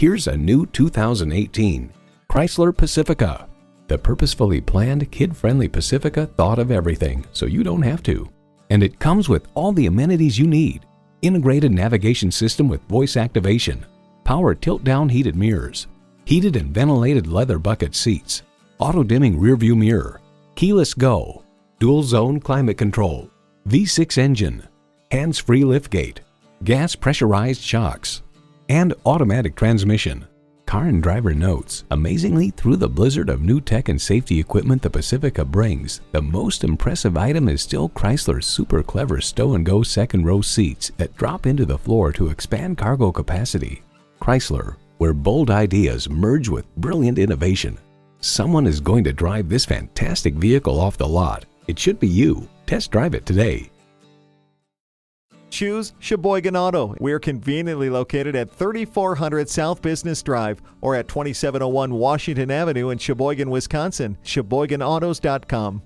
Here's a new 2018 Chrysler Pacifica. The purposefully planned, kid-friendly Pacifica thought of everything, so you don't have to. And it comes with all the amenities you need. Integrated navigation system with voice activation, power tilt-down heated mirrors, heated and ventilated leather bucket seats, auto-dimming rearview mirror, keyless go, dual-zone climate control, V6 engine, hands-free liftgate, gas pressurized shocks, and automatic transmission. Car and Driver notes, amazingly, through the blizzard of new tech and safety equipment the Pacifica brings, the most impressive item is still Chrysler's super clever stow-and-go second-row seats that drop into the floor to expand cargo capacity. Chrysler, where bold ideas merge with brilliant innovation. Someone is going to drive this fantastic vehicle off the lot. It should be you. Test drive it today. Choose Sheboygan Auto. We're conveniently located at 3400 South Business Drive or at 2701 Washington Avenue in Sheboygan, Wisconsin. SheboyganAutos.com.